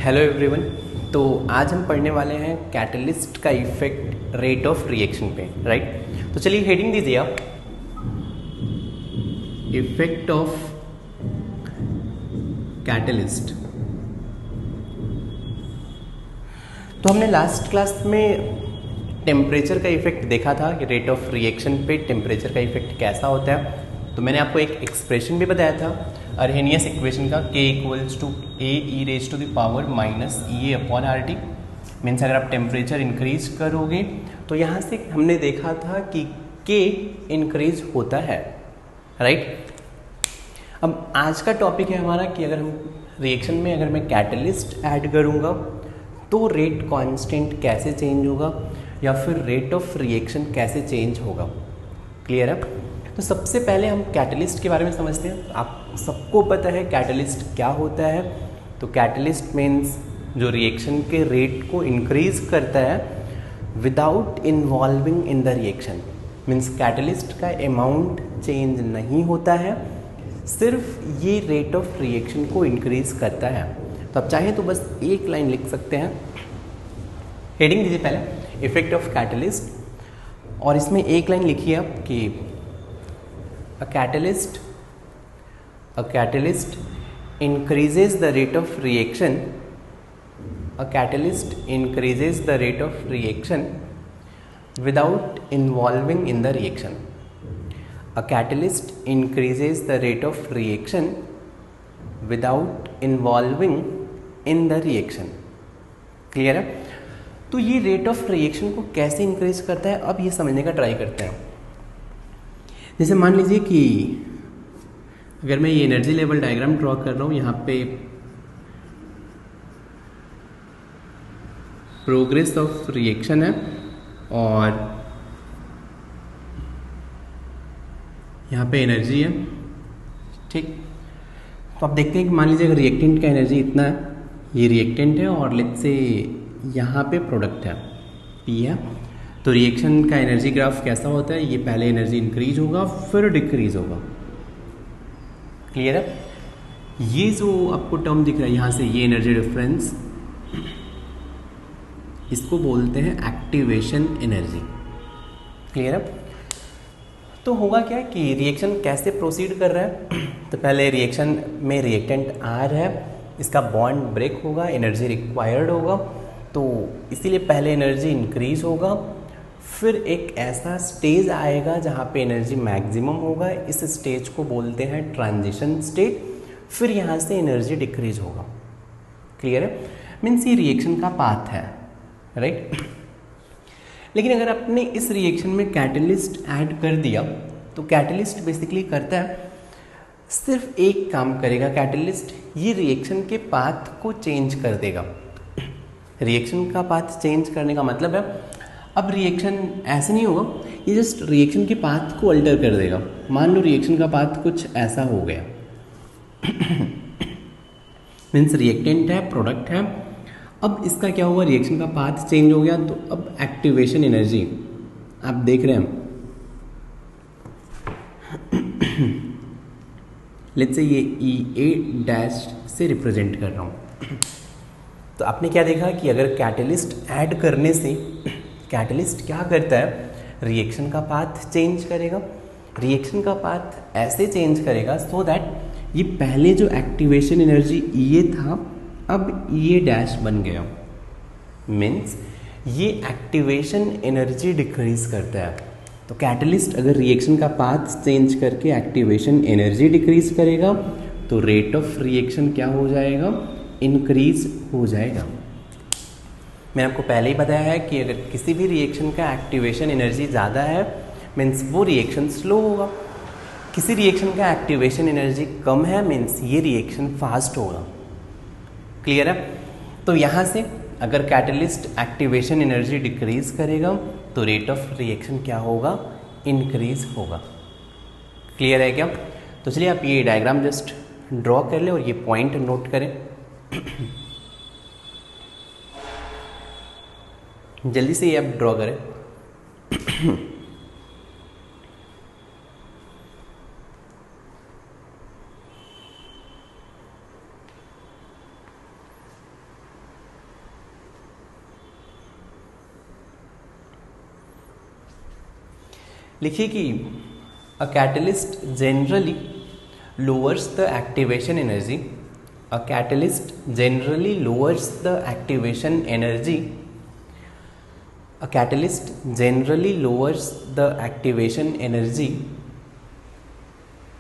Hello everyone. तो आज हम पढ़ने वाले हैं कैटलिस्ट का इफेक्ट रेट ऑफ रिएक्शन पे, राइट। तो चलिए हेडिंग दीजिए आप, इफेक्ट ऑफ कैटलिस्ट। तो हमने लास्ट क्लास में टेम्परेचर का इफेक्ट देखा था कि रेट ऑफ रिएक्शन पे टेम्परेचर का इफेक्ट कैसा होता है। तो मैंने आपको एक एक्सप्रेशन भी बताया था अर्हेनियस इक्वेशन का, K equals to A E raise to the power minus E A upon R T. Means अगर आप टेम्परेचर इंक्रीज करोगे तो यहाँ से हमने देखा था कि K इंक्रीज होता है, राइट। अब आज का टॉपिक है हमारा कि अगर हम रिएक्शन में अगर मैं कैटलिस्ट ऐड करूँगा तो रेट कांस्टेंट कैसे चेंज होगा या फिर रेट ऑफ रिएक्शन कैसे चेंज होगा। क्लियर है। तो सबसे पहले हम कैटलिस्ट के बारे में समझते हैं। आप सबको पता है कैटलिस्ट क्या होता है। तो कैटलिस्ट मीन्स जो रिएक्शन के रेट को इंक्रीज करता है without involving in the reaction. Means catalyst का अमाउंट चेंज नहीं होता है, सिर्फ ये रेट ऑफ रिएक्शन को इंक्रीज करता है। तो आप चाहें तो बस एक लाइन लिख सकते हैं। हेडिंग दीजिए पहले, इफेक्ट ऑफ कैटलिस्ट, और इसमें एक लाइन लिखिए आप कि a catalyst increases the rate of reaction. A catalyst increases the rate of reaction without involving in the reaction. A catalyst increases the rate of reaction without involving in the reaction. Clear है। तो ये rate of reaction को कैसे increase करता है, अब ये समझने का ट्राई करते हैं। जैसे मान लीजिए कि अगर मैं ये एनर्जी लेवल डायग्राम ड्रॉ कर रहा हूँ, यहाँ पे प्रोग्रेस ऑफ रिएक्शन है और यहाँ पे एनर्जी है, ठीक। तो आप देखते हैं कि मान लीजिए अगर रिएक्टेंट का एनर्जी इतना है, ये रिएक्टेंट है और लेट्स से यहाँ पे प्रोडक्ट है पी है। तो रिएक्शन का एनर्जी ग्राफ कैसा होता है, ये पहले एनर्जी इंक्रीज होगा फिर डिक्रीज होगा। क्लियर है। ये जो आपको टर्म दिख रहा है यहाँ से, ये एनर्जी डिफरेंस, इसको बोलते हैं एक्टिवेशन एनर्जी। क्लियर है। तो होगा क्या कि रिएक्शन कैसे प्रोसीड कर रहा है। तो पहले रिएक्शन में रिएक्टेंट आर है, इसका बॉन्ड ब्रेक होगा, एनर्जी रिक्वायर्ड होगा, तो इसीलिए पहले एनर्जी इंक्रीज होगा, फिर एक ऐसा स्टेज आएगा जहाँ पे एनर्जी मैक्सिमम होगा, इस स्टेज को बोलते हैं ट्रांजिशन स्टेट, फिर यहाँ से एनर्जी डिक्रीज होगा। क्लियर है। मीन्स ये रिएक्शन का पाथ है, राइट। लेकिन अगर आपने इस रिएक्शन में कैटलिस्ट ऐड कर दिया तो कैटलिस्ट बेसिकली करता है, सिर्फ एक काम करेगा कैटलिस्ट, ये रिएक्शन के पाथ को चेंज कर देगा। रिएक्शन का पाथ चेंज करने का मतलब है अब रिएक्शन ऐसे नहीं होगा, ये जस्ट रिएक्शन के पाथ को अल्टर कर देगा। मान लो रिएक्शन का पाथ कुछ ऐसा हो गया मीन्स रिएक्टेंट है, प्रोडक्ट है, अब इसका क्या हुआ, रिएक्शन का पाथ चेंज हो गया, तो अब एक्टिवेशन एनर्जी आप देख रहे हैं। लेट्स से ये ई ए डैश से रिप्रेजेंट कर रहा हूँ। तो आपने क्या देखा कि अगर कैटलिस्ट ऐड करने से कैटलिस्ट क्या करता है, रिएक्शन का पाथ चेंज करेगा। रिएक्शन का पाथ ऐसे चेंज करेगा सो दैट ये पहले जो एक्टिवेशन एनर्जी ई था अब ई डैश बन गया। मीन्स ये एक्टिवेशन एनर्जी डिक्रीज करता है। तो कैटलिस्ट अगर रिएक्शन का पाथ चेंज करके एक्टिवेशन एनर्जी डिक्रीज करेगा तो रेट ऑफ रिएक्शन क्या हो जाएगा, इंक्रीज हो जाएगा। मैंने आपको पहले ही बताया है कि अगर किसी भी रिएक्शन का एक्टिवेशन एनर्जी ज़्यादा है मीन्स वो रिएक्शन स्लो होगा, किसी रिएक्शन का एक्टिवेशन एनर्जी कम है मीन्स ये रिएक्शन फास्ट होगा। क्लियर है। तो यहाँ से अगर कैटलिस्ट एक्टिवेशन एनर्जी डिक्रीज करेगा तो रेट ऑफ रिएक्शन क्या होगा, इंक्रीज होगा। क्लियर है क्या। तो चलिए आप ये डायग्राम जस्ट ड्रॉ कर लें और ये पॉइंट नोट करें। जल्दी से ये आप ड्रॉ करें। लिखिए कि a catalyst generally lowers the activation energy, a catalyst generally lowers the activation energy, a catalyst generally lowers the activation energy,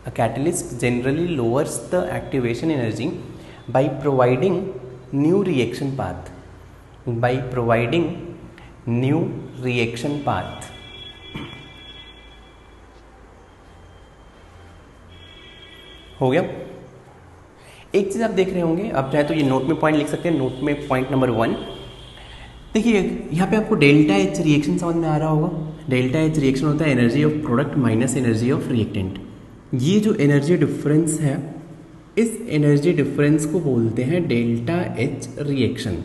a catalyst generally lowers the activation energy by providing new reaction path, by providing new reaction path. हो गया। एक चीज़ आप देख रहे होंगे, आप चाहे तो ये नोट में पॉइंट लिख सकते हैं। नोट में पॉइंट नंबर 1 देखिए, यहाँ पे आपको डेल्टा एच रिएक्शन समझ में आ रहा होगा। डेल्टा एच रिएक्शन होता है energy of product minus energy of reactant. ये जो एनर्जी डिफरेंस है, इस एनर्जी डिफरेंस को बोलते हैं डेल्टा एच रिएक्शन।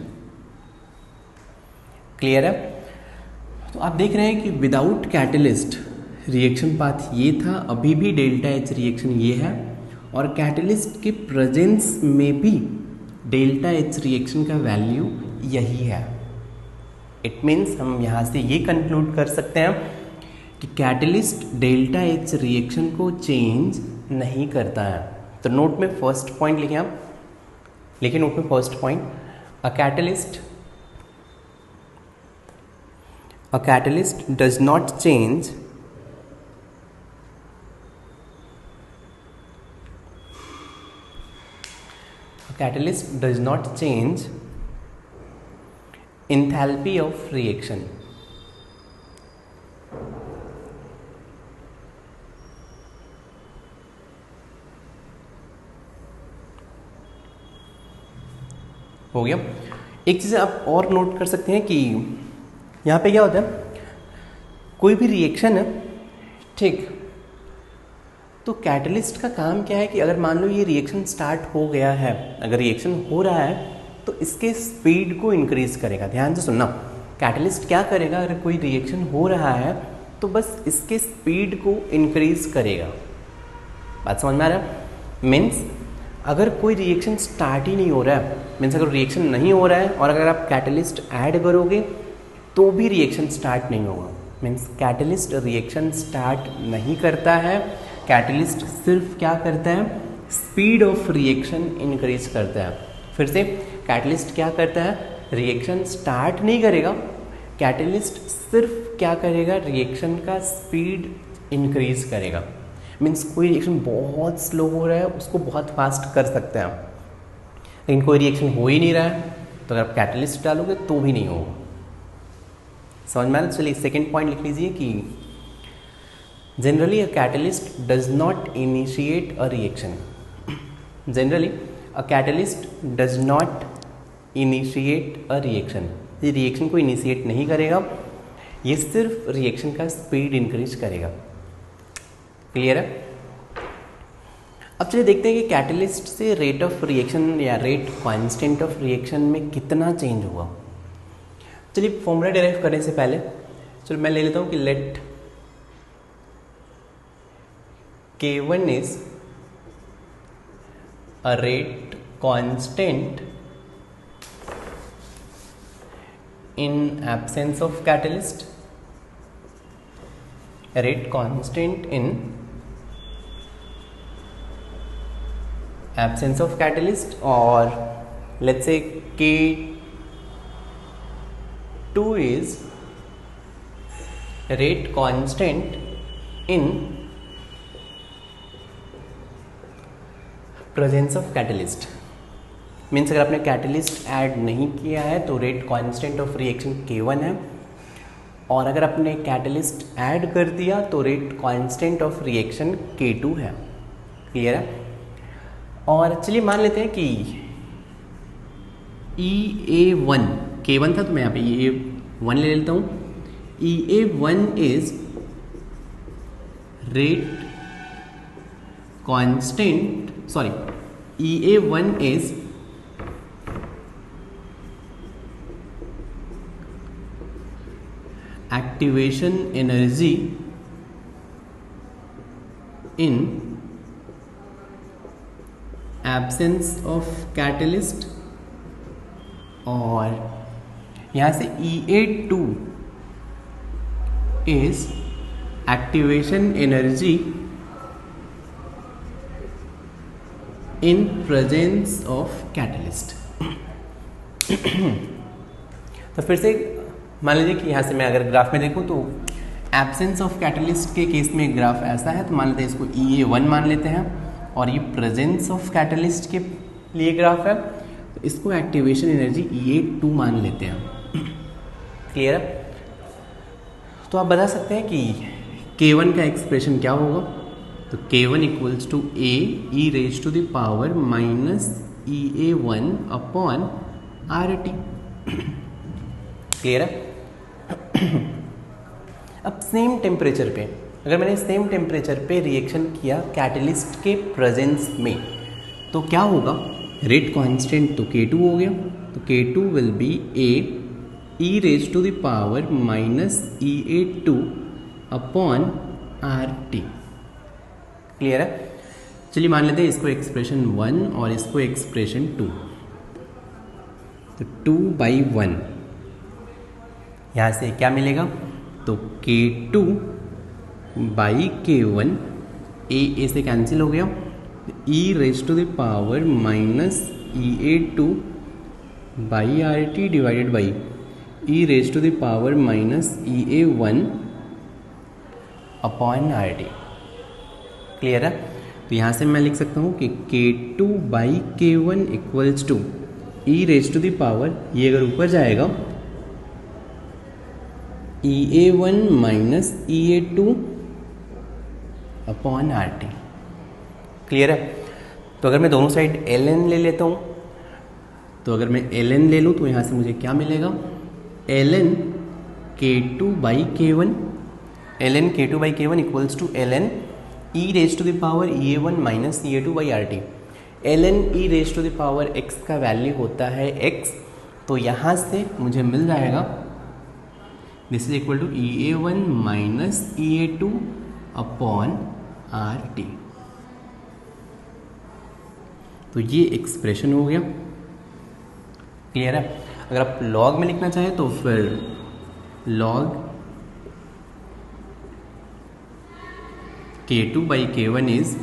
क्लियर है? तो आप देख रहे हैं कि विदाउट कैटलिस्ट रिएक्शन पाथ ये था, अभी भी डेल्टा एच रिएक्शन ये है, और कैटलिस्ट के प्रेजेंस में भी डेल्टा एच रिएक्शन का वैल्यू यही है। इट मीन्स हम यहाँ से ये कंक्लूड कर सकते हैं कि कैटलिस्ट डेल्टा एच रिएक्शन को चेंज नहीं करता है। तो नोट में फर्स्ट पॉइंट लिखें आप, लिखिए नोट में first point, a catalyst does not change catalyst does not change enthalpy of reaction. हो गया। एक चीज़ आप और नोट कर सकते हैं कि यहाँ पे क्या होता है, कोई भी रिएक्शन है, ठीक, तो कैटलिस्ट का काम क्या है कि अगर मान लो ये रिएक्शन स्टार्ट हो गया है, अगर रिएक्शन हो रहा है तो इसके स्पीड को इंक्रीज करेगा। ध्यान से सुनना, कैटलिस्ट क्या करेगा, अगर कोई रिएक्शन हो रहा है तो बस इसके स्पीड को इंक्रीज करेगा। बात समझ में आ रहा है? मीन्स अगर कोई रिएक्शन स्टार्ट ही नहीं हो रहा है, मीन्स अगर रिएक्शन नहीं हो रहा है और अगर आप कैटलिस्ट ऐड करोगे तो भी रिएक्शन स्टार्ट नहीं होगा। मीन्स कैटलिस्ट रिएक्शन स्टार्ट नहीं करता है, कैटलिस्ट सिर्फ क्या करता है, स्पीड ऑफ रिएक्शन इंक्रीज करता है। फिर से, कैटलिस्ट क्या करता है, रिएक्शन स्टार्ट नहीं करेगा, कैटलिस्ट सिर्फ क्या करेगा, रिएक्शन का स्पीड इंक्रीज करेगा। मीन्स कोई रिएक्शन बहुत स्लो हो रहा है उसको बहुत फास्ट कर सकते हैं आप, लेकिन कोई रिएक्शन हो ही नहीं रहा है तो अगर आप कैटलिस्ट डालोगे तो भी नहीं होगा। समझ में आ रहा? चलिए सेकेंड पॉइंट लिख लीजिए कि generally a catalyst does not initiate a reaction. Generally a catalyst does not initiate a reaction. ये रिएक्शन को इनिशिएट नहीं करेगा, ये सिर्फ रिएक्शन का स्पीड इंक्रीज करेगा। क्लियर है? अब चलिए देखते हैं कि कैटलिस्ट से रेट ऑफ रिएक्शन या रेट कांस्टेंट ऑफ रिएक्शन में कितना चेंज हुआ। चलिए फॉर्मूला डेराइव करने से पहले चलो मैं ले लेता हूँ कि late K1 is a rate constant in absence of catalyst, a rate constant in absence of catalyst, or let's say K2 is a rate constant in presence of catalyst. Means अगर आपने कैटलिस्ट ऐड नहीं किया है तो rate constant of reaction K1 है, और अगर आपने कैटलिस्ट ऐड कर दिया तो rate constant of reaction K2 है। क्लियर है? और चलिए मान लेते हैं कि EA1 K1 था तो मैं यहाँ पे EA1 ले लेता हूँ। EA1 is rate constant, sorry, EA1 is activation energy in absence of catalyst, और यहाँ से EA2 is activation energy in presence of catalyst. तो फिर से मान लीजिए कि यहाँ से मैं अगर ग्राफ में देखूँ तो एब्सेंस ऑफ कैटलिस्ट के केस में ग्राफ ऐसा है, तो मान लेते हैं इसको EA1 मान लेते हैं, और ये प्रेजेंस ऑफ कैटलिस्ट के लिए ग्राफ है, तो इसको एक्टिवेशन एनर्जी EA2 मान लेते हैं। क्लियर है? तो आप बता सकते हैं कि K1 का एक्सप्रेशन क्या होगा, तो K1 equals to A e raise to the power minus EA1 upon RT। Clear है? अब सेम टेम्परेचर पे, अगर मैंने सेम टेम्परेचर पे रिएक्शन किया कैटलिस्ट के प्रेजेंस में, तो क्या होगा, रेट कांस्टेंट तो K2 हो गया, तो K2 will be A e raise to the power minus EA2 upon RT। Clear है? चलिए मान लेते हैं इसको एक्सप्रेशन 1 और इसको एक्सप्रेशन 2, तो 2/1 यहाँ से क्या मिलेगा, तो K2 बाई K1, ए से कैंसिल हो गया, e raise to the power minus EA2 by RT divided by e raise to the power minus EA1 upon RT। Clear है? तो यहाँ से मैं लिख सकता हूँ कि K2 by K1 equals to e raise to the power, ये अगर ऊपर जाएगा EA1 minus EA2 upon RT। Clear है? तो अगर मैं दोनों साइड ln ले लेता हूँ, तो अगर मैं ln ले लूँ तो यहाँ से मुझे क्या मिलेगा, ln K2 by K1, ln K2 by K1 equals to ln e raise to the power EA1 minus EA2 by RT। ln e raise to the power x का वैल्यू होता है x, तो यहाँ से मुझे मिल जाएगा this is equal to EA1 minus EA2 upon RT। तो ये एक्सप्रेशन हो गया। क्लियर है? अगर आप लॉग में लिखना चाहें तो फिर log K2 by K1 is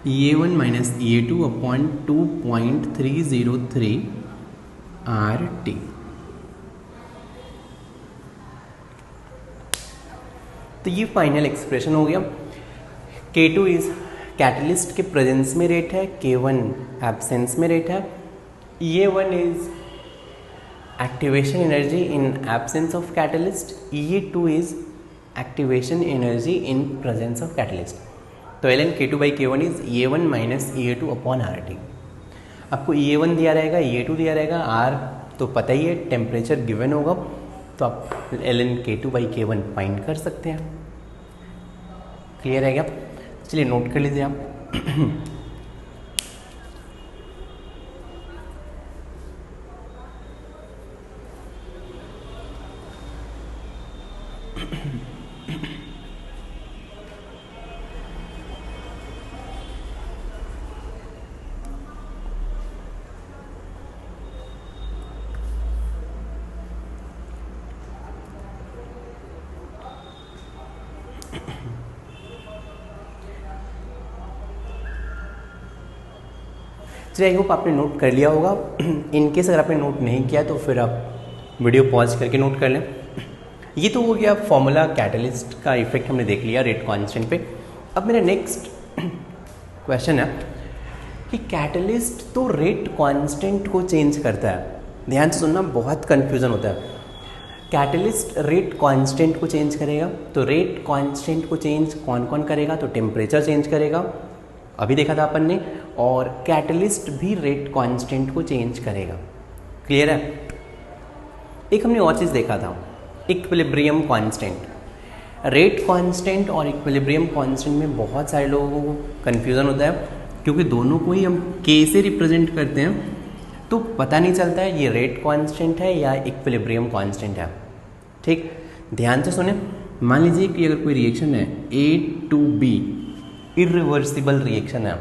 EA1 minus EA2 upon 2.303 RT। तो ये फाइनल एक्सप्रेशन हो गया। K2 इज कैटलिस्ट के प्रेजेंस में रेट है, K1 एब्सेंस में रेट है, EA1 is activation energy in absence of catalyst, EA2 is activation energy in presence of catalyst. तो ln K2 by K1 is EA1 minus EA2 upon RT। आपको EA1 दिया रहेगा, EA2 दिया रहेगा, R तो पता ही है, टेम्परेचर गिवन होगा, तो आप ln K2 by K1 find कर सकते हैं। क्लियर है क्या? चलिए नोट कर लीजिए आप। चलिए आई होप आपने नोट कर लिया होगा। इनकेस अगर आपने नोट नहीं किया तो फिर आप वीडियो पॉज करके नोट कर लें। ये तो हो गया फॉर्मूला कैटलिस्ट का इफेक्ट हमने देख लिया रेट कांस्टेंट पे। अब मेरा नेक्स्ट क्वेश्चन है कि कैटलिस्ट तो रेट कांस्टेंट को चेंज करता है। ध्यान से सुनना, बहुत कन्फ्यूज़न होता है। कैटलिस्ट रेट कांस्टेंट को चेंज करेगा, तो रेट कांस्टेंट को चेंज कौन कौन करेगा, तो टेम्परेचर चेंज करेगा, अभी देखा था अपन ने, और कैटलिस्ट भी रेट कांस्टेंट को चेंज करेगा। क्लियर है? एक हमने और चीज़ देखा था, इक्विलिब्रियम कांस्टेंट। रेट कांस्टेंट और इक्विलिब्रियम कांस्टेंट में बहुत सारे लोगों को कन्फ्यूज़न होता है, क्योंकि दोनों को ही हम K से रिप्रेजेंट करते हैं, तो पता नहीं चलता है ये रेट कांस्टेंट है या इक्विलिब्रियम कांस्टेंट है। ठीक, ध्यान से सुने। मान लीजिए कि अगर कोई रिएक्शन है A to B, irreversible reaction है,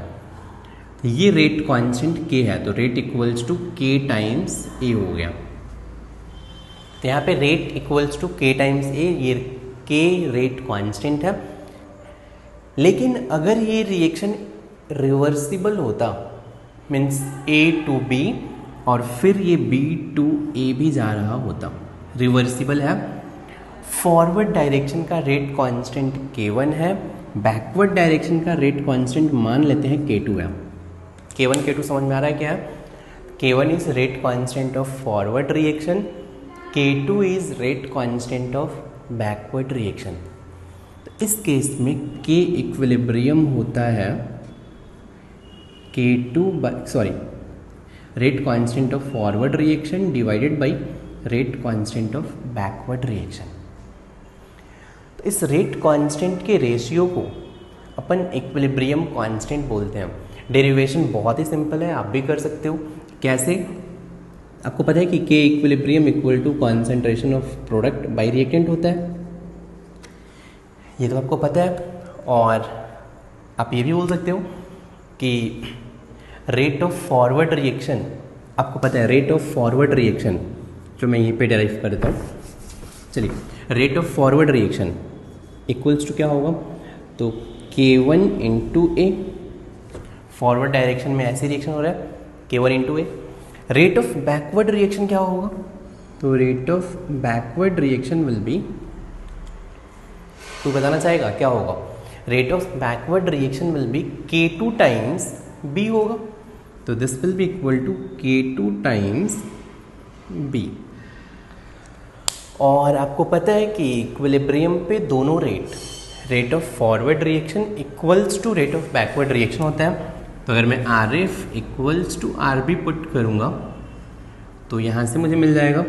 तो ये रेट कांस्टेंट K है, तो rate equals to K times A हो गया। तो यहाँ पे rate equals to K times A, ये के रेट कांस्टेंट है। लेकिन अगर ये रिएक्शन रिवर्सिबल होता, मीन्स ए टू बी और फिर ये बी टू ए भी जा रहा होता, रिवर्सिबल है, फॉरवर्ड डायरेक्शन का रेट कांस्टेंट k1 है, बैकवर्ड डायरेक्शन का रेट कांस्टेंट मान लेते हैं k2 है। k1 k2 समझ में आ रहा है क्या है? k1 is rate constant of forward reaction, k2 is rate constant of backward reaction. तो इस केस में k इक्विलिब्रियम होता है rate constant of forward reaction divided by rate constant of backward reaction. तो इस रेट कांस्टेंट के ratio को अपन equilibrium constant बोलते हैं। डेरिवेशन बहुत ही सिंपल है, आप भी कर सकते हो। कैसे? आपको पता है कि K equilibrium equal to concentration of product by reactant होता है, ये तो आपको पता है। और आप ये भी बोल सकते हो कि रेट ऑफ फॉरवर्ड रिएक्शन, आपको पता है रेट ऑफ फॉरवर्ड रिएक्शन, जो मैं यहीं पे डेराइव कर देता हूँ। चलिए, rate of forward reaction equals to क्या होगा? तो k1 इंटू ए, फॉरवर्ड डायरेक्शन में ऐसे रिएक्शन हो रहा है, k1 into A. Rate of backward reaction क्या होगा? तो rate of backward reaction will be, तू बताना चाहेगा क्या होगा? Rate of backward reaction will be k2 times b होगा। तो this will be equal to k2 times b। और आपको पता है कि इक्विलिब्रियम पे दोनों rate of forward reaction equals to rate of backward reaction होता है। तो अगर मैं RF equals to RB put करूँगा तो यहाँ से मुझे मिल जाएगा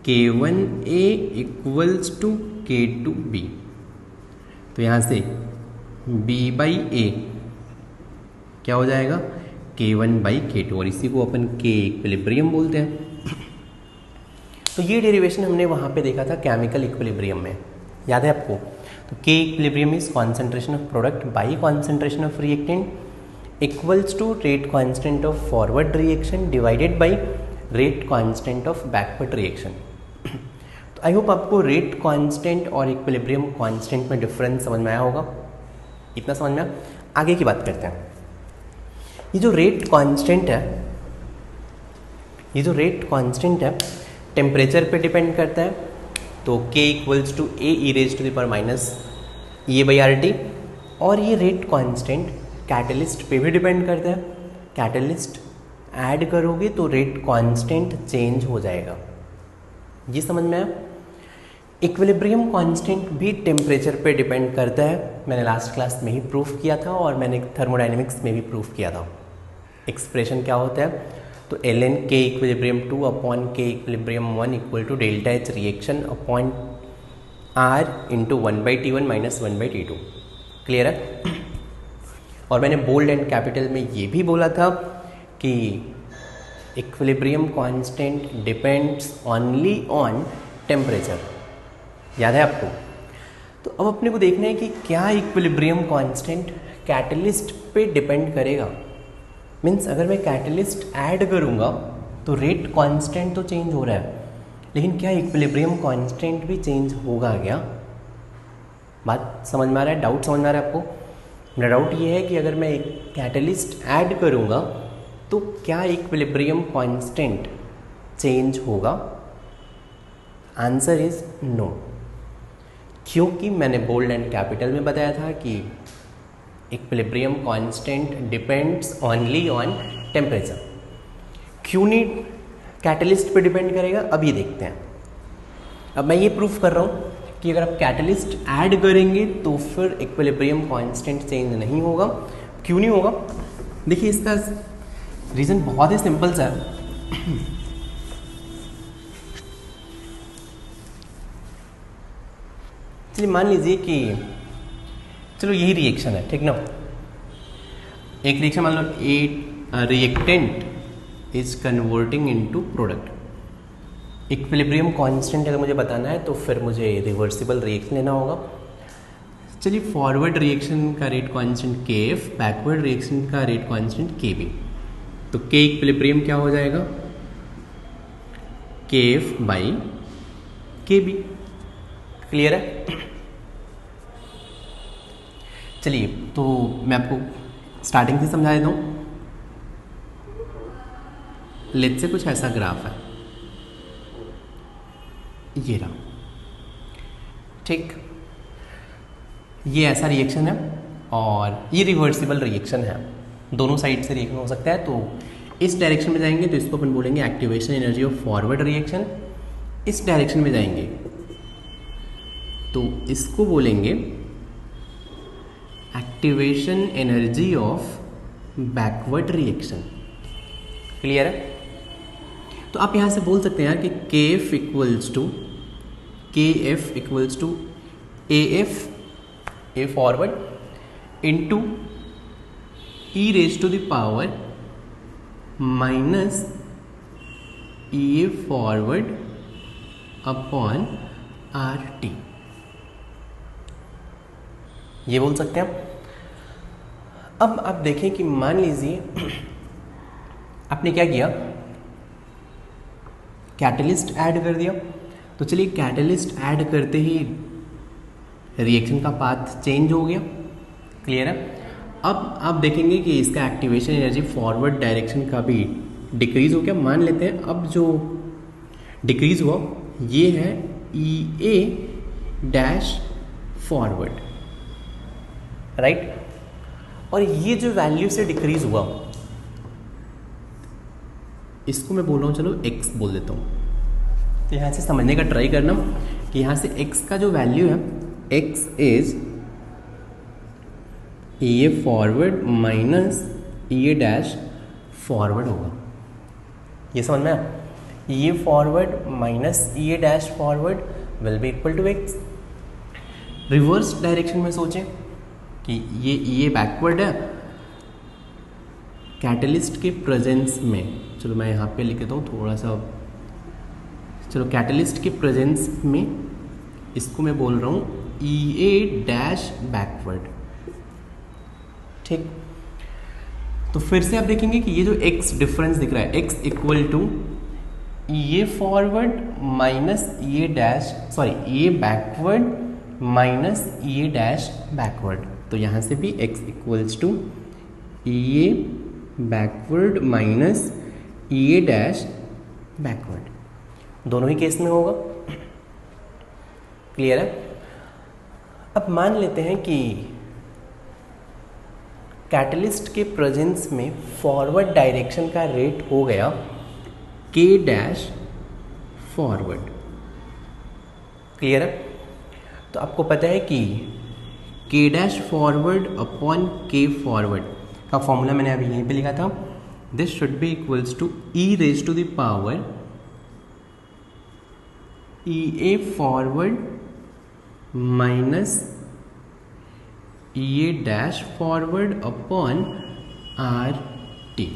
k1A इक्वल्स टू k2B। तो यहाँ से B बाई A क्या हो जाएगा? k1 बाई k2, और इसी को अपन k इक्विलिब्रियम बोलते हैं। तो ये डेरिवेशन हमने वहाँ पे देखा था केमिकल इक्विलिब्रियम में, याद है आपको? तो k equilibrium is concentration of product by concentration of reactant equals to rate constant of forward reaction divided by rate constant of backward reaction. तो आई होप आपको रेट कांस्टेंट और इक्विलिब्रियम कांस्टेंट में difference समझ में आया होगा। इतना समझ में आया? आगे की बात करते हैं। ये जो रेट कांस्टेंट है, टेम्परेचर पे डिपेंड करता है। तो k equals to A E raise to the power minus A by R T. और ये रेट कांस्टेंट कैटलिस्ट पे भी डिपेंड करता है। कैटलिस्ट ऐड करोगे तो रेट कांस्टेंट चेंज हो जाएगा। ये समझ में आया? इक्विलिब्रियम कांस्टेंट भी टेम्परेचर पे डिपेंड करता है। मैंने लास्ट क्लास में ही प्रूफ किया था और मैंने थर्मोडाइनमिक्स में भी प्रूफ किया था। एक्सप्रेशन क्या होता है? तो ln k equilibrium 2 upon k equilibrium 1 equal to delta H reaction upon r into 1/T1 minus 1/T2। Clear है? और मैंने बोल्ड एंड कैपिटल में ये भी बोला था कि equilibrium constant depends only on temperature. याद है आपको? तो अब अपने को देखना है कि क्या इक्विलिब्रियम कांस्टेंट कैटलिस्ट पे डिपेंड करेगा। मीन्स अगर मैं कैटलिस्ट ऐड करूँगा तो रेट कांस्टेंट तो चेंज हो रहा है, लेकिन क्या इक्विलिब्रियम कांस्टेंट भी चेंज होगा क्या? बात समझ में आ रहा है? डाउट समझ में आ रहा है आपको? मेरा डाउट ये है कि अगर मैं एक कैटलिस्ट ऐड करूँगा तो क्या इक्विलिब्रियम कांस्टेंट चेंज होगा? आंसर इज नो, क्योंकि मैंने बोल्ड एंड कैपिटल में बताया था कि equilibrium constant depends only on temperature. क्यों नहीं कैटलिस्ट पे डिपेंड करेगा? अब ये देखते हैं। अब मैं ये प्रूफ कर रहा हूँ कि अगर आप कैटलिस्ट ऐड करेंगे तो फिर इक्विलिब्रियम कांस्टेंट चेंज नहीं होगा। क्यों नहीं होगा? देखिए, इसका रीज़न बहुत ही सिंपल सा है। चलिए मान लीजिए कि चलो यही रिएक्शन है, ठीक ना? एक रिएक्शन मान लो, A reactant is converting into product. Equilibrium constant अगर मुझे बताना है तो फिर मुझे रिवर्सिबल रिएक्शन लेना होगा। चलिए, फॉरवर्ड रिएक्शन का rate constant KF, backward reaction का रेट कांस्टेंट KB। तो K इक्विलिब्रियम क्या हो जाएगा? KF बाई के बी। क्लियर है? चलिए तो मैं आपको स्टार्टिंग से समझा देता हूँ। लेट्स से कुछ ऐसा ग्राफ है, ये रहा, ठीक। ये ऐसा रिएक्शन है और ये रिवर्सिबल रिएक्शन है, दोनों साइड से रिएक्शन हो सकता है। तो इस डायरेक्शन में जाएंगे तो इसको अपन बोलेंगे activation energy of forward reaction. इस डायरेक्शन में जाएंगे तो इसको बोलेंगे activation energy of backward reaction. Clear है? तो आप यहां से बोल सकते हैं कि KF equals to AF A forward into E raise to the power minus EA forward upon RT, ये बोल सकते हैं। अब आप देखें कि मान लीजिए आपने क्या किया, कैटलिस्ट ऐड कर दिया। तो चलिए कैटलिस्ट ऐड करते ही रिएक्शन का पाथ चेंज हो गया। क्लियर है? अब आप देखेंगे कि इसका एक्टिवेशन एनर्जी फॉरवर्ड डायरेक्शन का भी डिक्रीज हो गया। मान लेते हैं अब जो डिक्रीज हुआ ये है EA डैश फॉरवर्ड, राइट। और ये जो वैल्यू से डिक्रीज हुआ इसको मैं बोल रहा हूँ, चलो x बोल देता हूँ। तो यहाँ से समझने का ट्राई करना कि यहाँ से x का जो वैल्यू है, x is EA forward minus EA dash forward होगा। ये समझ में आया? EA forward minus EA dash forward will be equal to x। Reverse direction में सोचें कि ये EA बैकवर्ड है, कैटलिस्ट के प्रेजेंस में, चलो मैं यहाँ पे लिख देता हूँ थोड़ा सा, चलो कैटलिस्ट के प्रेजेंस में इसको मैं बोल रहा हूँ EA डैश बैकवर्ड, ठीक। तो फिर से आप देखेंगे कि ये जो x डिफरेंस दिख रहा है, x equal to EA forward minus EA dash EA backward minus EA dash backward. तो यहाँ से भी x equals to EA backward minus EA dash backward, दोनों ही केस में होगा। क्लियर है? अब मान लेते हैं कि कैटलिस्ट के प्रेजेंस में फॉरवर्ड डायरेक्शन का रेट हो गया K डैश फॉरवर्ड। क्लियर है? तो आपको पता है कि K dash forward upon K forward का फॉर्मूला मैंने अभी यहीं पे लिखा था। This should be equals to E raise to the power EA forward minus EA dash forward upon RT।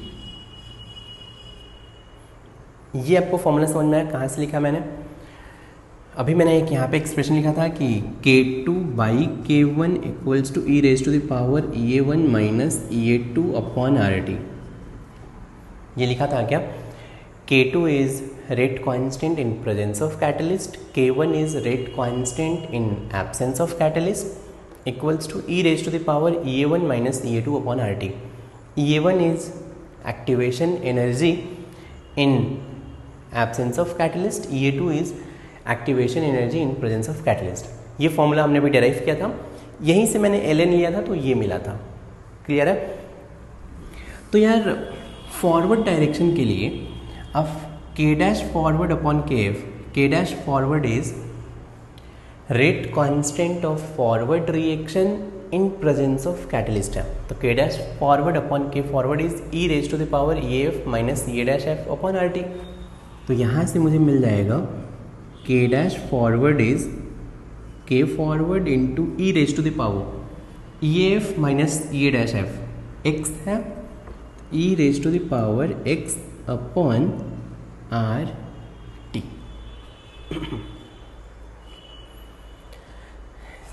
ये आपको फॉर्मूला समझ में आया? कहाँ से लिखा मैंने? अभी मैंने एक यहाँ पे एक्सप्रेशन लिखा था कि K2 by K1 equals to E raise to the power EA1 minus EA2 upon RT। ये लिखा था क्या? K2 is rate constant in presence of catalyst, K1 is rate constant in absence of catalyst equals to E raised to the power EA1 minus EA2 upon RT. EA1 is activation energy in absence of catalyst, EA2 is activation energy in presence of catalyst. ये formula हमने भी derive किया था, यहीं से मैंने ln लिया था तो ये मिला था। क्लियर है? तो यार फॉरवर्ड डायरेक्शन के लिए अब K dash forward upon KF, K dash forward is rate constant of forward reaction in presence of catalyst है। तो K dash forward upon K forward is E raise to the power EAF minus E dash F upon RT। तो यहाँ से मुझे मिल जाएगा K dash forward is K forward into E raise to the power EAF minus E dash F, x है E raise to the power x upon RT।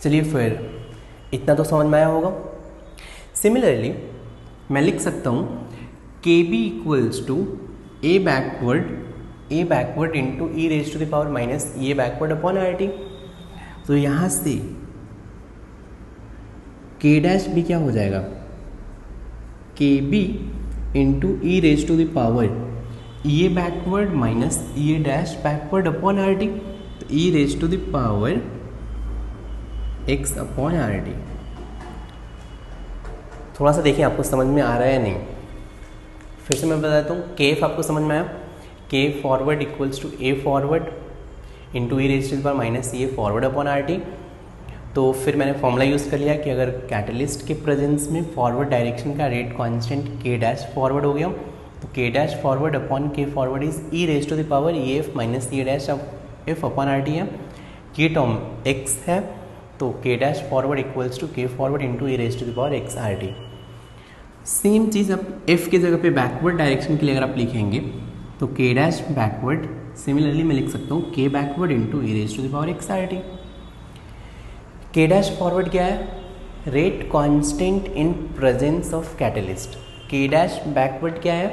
चलिए फिर इतना तो समझ में आया होगा। सिमिलरली मैं लिख सकता हूँ KB equals to A backward A backward into E raise to the power minus E A backward upon R T. तो यहाँ से के डैश भी क्या हो जाएगा, K B into E raise to the power E A backward minus E A dash backward upon R T. तो E raise to the power X upon R T. थोड़ा सा देखिए आपको समझ में आ रहा है नहीं, फिर से मैं बताता हूँ। के एफ आपको समझ में आया, K forward equals to A forward into E raise to the power minus E A forward upon R T. तो फिर मैंने फॉर्मूला यूज़ कर लिया कि अगर कैटलिस्ट के प्रेजेंस में फॉरवर्ड डायरेक्शन का rate constant K dash forward हो गया, तो K dash forward upon K forward is E raise to the power E F minus E dash F upon R T है। के टर्म एक्स है, तो K dash forward equals to K forward into E raise to the power X R T. Same चीज़ अब F की जगह पे backward direction के लिए अगर आप लिखेंगे तो के डैश बैकवर्ड, सिमिलरली मैं लिख सकता हूँ K backward into E raise to the power X R T. K dash forward क्या है, rate constant in presence of catalyst. K dash backward क्या है,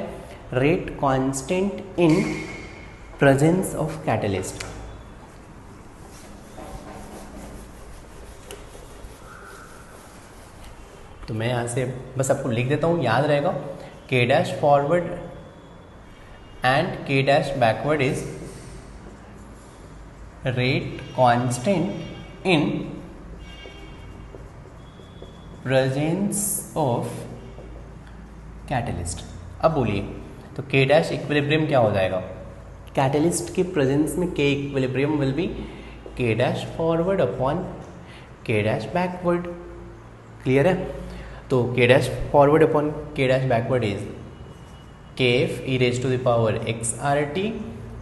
rate constant in presence of catalyst. तो मैं यहाँ से बस आपको लिख देता हूँ, याद रहेगा। के डैश फॉरवर्ड एंड के dash backward is rate constant in presence of catalyst. अब बोलिए, तो के डैश इक्विलिब्रियम क्या हो जाएगा, कैटलिस्ट के प्रेजेंस में K equilibrium will be K dash forward upon K dash backward. Clear है? तो K dash forward upon K dash backward is K F E raise to the power X R T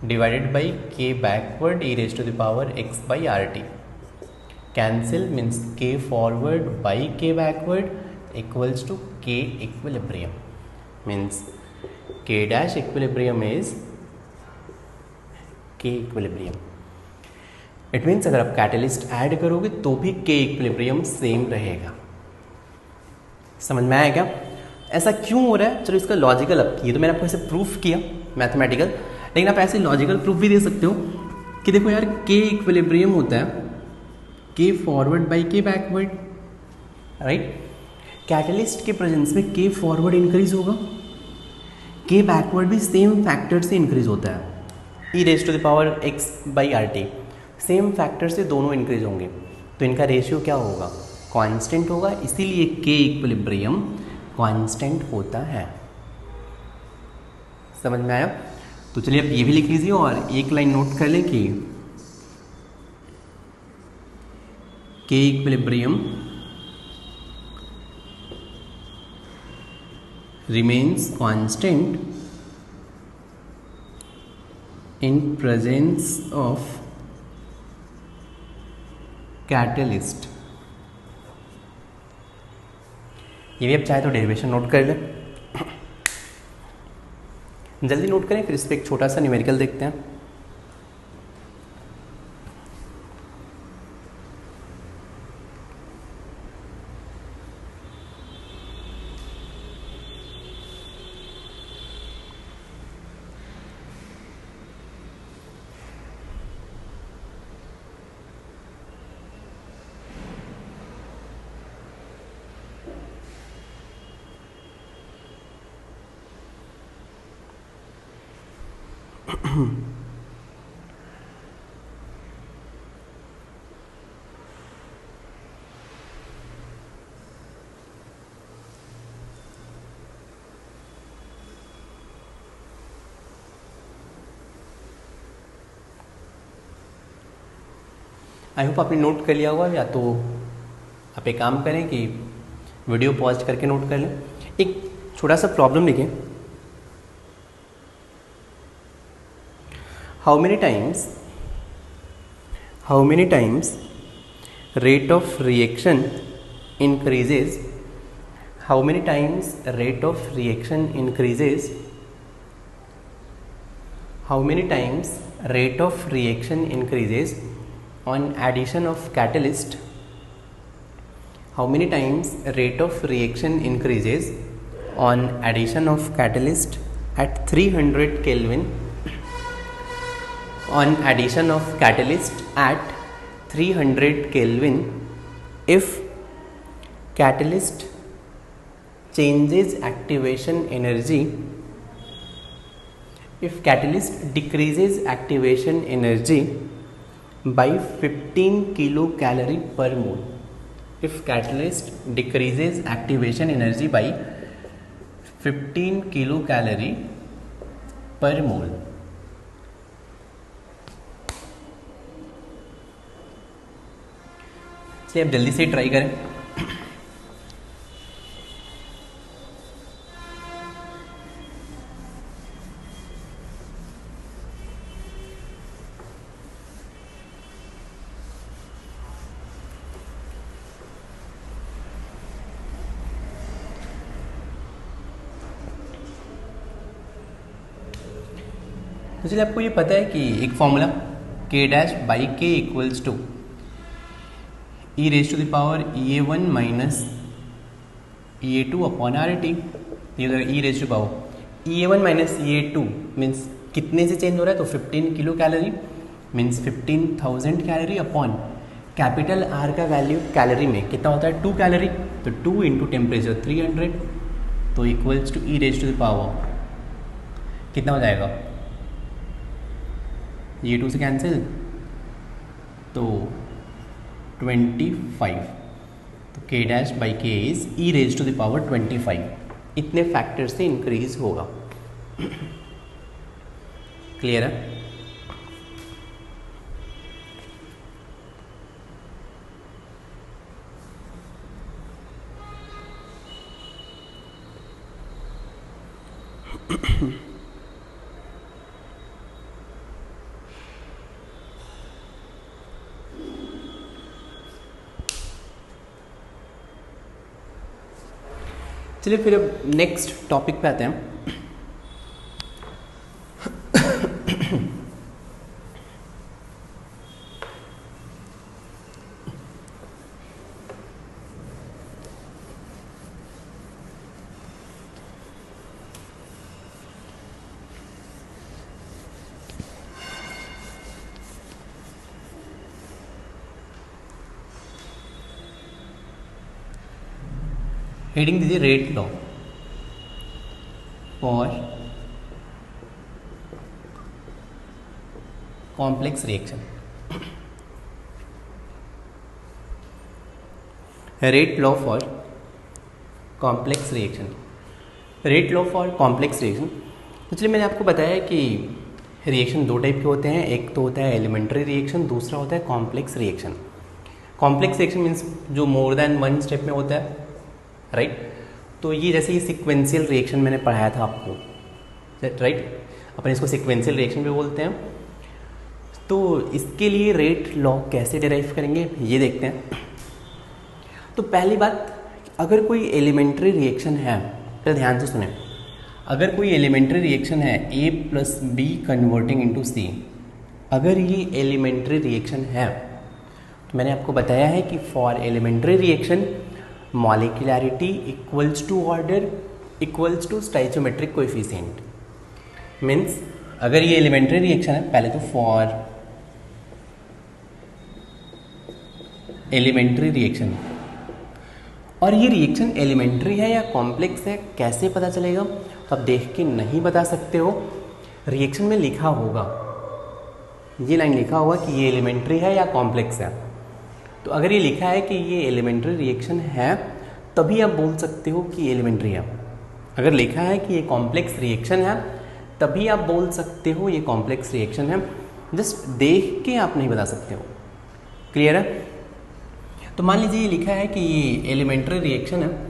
divided by K backward E raise to the power X by R T. Cancel means k forward by k backward equals to k equilibrium, means k dash equilibrium is k equilibrium. It means अगर आप catalyst add करोगे तो भी k equilibrium same रहेगा। समझ में आया क्या? ऐसा क्यों हो रहा है? चलो इसका लॉजिकल अब ये तो मैंने आपको ऐसे प्रूफ किया मैथमेटिकल, लेकिन आप ऐसे लॉजिकल प्रूफ भी दे सकते हो कि देखो यार k इक्विलिब्रियम होता है के forward by K backward, right. Catalyst के प्रेजेंस में के फॉरवर्ड इंक्रीज होगा, के बैकवर्ड भी सेम फैक्टर से इंक्रीज होता है, E raise to the power X by R T, same factor से दोनों इंक्रीज होंगे, तो इनका रेशियो क्या होगा, कांस्टेंट होगा। इसीलिए के इक्विलिब्रियम कांस्टेंट होता है। समझ में आया? तो चलिए अब ये भी लिख लीजिए और एक लाइन नोट कर लें कि K equilibrium remains constant in presence of catalyst। ये भी आप चाहे तो डेरिवेशन नोट कर लें, जल्दी नोट करें, फिर इस पर एक छोटा सा न्यूमेरिकल देखते हैं। आई होप आपने नोट कर लिया होगा, या तो आप एक काम करें कि वीडियो पॉज करके नोट कर लें। एक छोटा सा प्रॉब्लम लिखें, how many times rate of reaction increases, how many times rate of reaction increases, how many times rate of reaction increases on addition of catalyst, how many times rate of reaction increases on addition of catalyst at 300 Kelvin on addition of catalyst at 300 Kelvin if catalyst changes activation energy, if catalyst decreases activation energy by 15 kilocalorie per mole, if catalyst decreases activation energy by 15 kilocalorie per mole. चलिए आप जल्दी से try करें। तो चलिए आपको ये पता है कि एक formula k dash by K equals to E raise to the power EA1 minus EA2 upon RT। ये हो जाएगा E raise to power EA1 minus EA2 means कितने से चेंज हो रहा है, तो 15 kilo calorie means 15,000 calorie upon capital R का वैल्यू कैलोरी में कितना होता है 2 कैलोरी, तो 2 इंटू टेम्परेचर 300 तो equals to E raise to the power कितना हो जाएगा, ये 2 से कैंसिल तो 25, तो k dash by K is E raise to the power 25, इतने फैक्टर से इंक्रीज होगा। क्लियर है? चलिए फिर अब नेक्स्ट टॉपिक पे आते हैं। हेडिंग दीजिए rate law for complex reaction. Rate law for complex reaction, rate law for complex reaction. तो चलिए मैंने आपको बताया कि रिएक्शन दो टाइप के होते हैं, एक तो होता है एलिमेंट्री रिएक्शन, दूसरा होता है complex reaction. Complex reaction means जो मोर देन वन स्टेप में होता है, राइट तो ये जैसे ये सीक्वेंशियल रिएक्शन मैंने पढ़ाया था आपको, राइट अपन इसको सीक्वेंशियल रिएक्शन भी बोलते हैं। तो इसके लिए रेट लॉ कैसे डिराइव करेंगे ये देखते हैं। तो पहली बात, अगर कोई एलिमेंट्री रिएक्शन है, तो ध्यान से सुने, अगर कोई एलिमेंट्री रिएक्शन है A plus B converting into C, अगर ये एलिमेंट्री रिएक्शन है तो मैंने आपको बताया है कि for elementary reaction molecularity equals to order equals to stoichiometric coefficient. Means अगर ये एलिमेंट्री रिएक्शन है, पहले तो फॉर एलिमेंट्री रिएक्शन, और ये रिएक्शन एलिमेंट्री है या कॉम्प्लेक्स है कैसे पता चलेगा, तो आप देख के नहीं बता सकते हो, रिएक्शन में लिखा होगा, ये लाइन लिखा होगा कि ये एलिमेंट्री है या कॉम्प्लेक्स है। तो अगर ये लिखा है कि ये एलिमेंट्री रिएक्शन है तभी आप बोल सकते हो कि एलिमेंट्री है। अगर लिखा है कि ये कॉम्प्लेक्स रिएक्शन है तभी आप बोल सकते हो ये कॉम्प्लेक्स रिएक्शन है, जस्ट देख के आप नहीं बता सकते हो। क्लियर है? तो मान लीजिए ये लिखा है कि ये एलिमेंट्री रिएक्शन है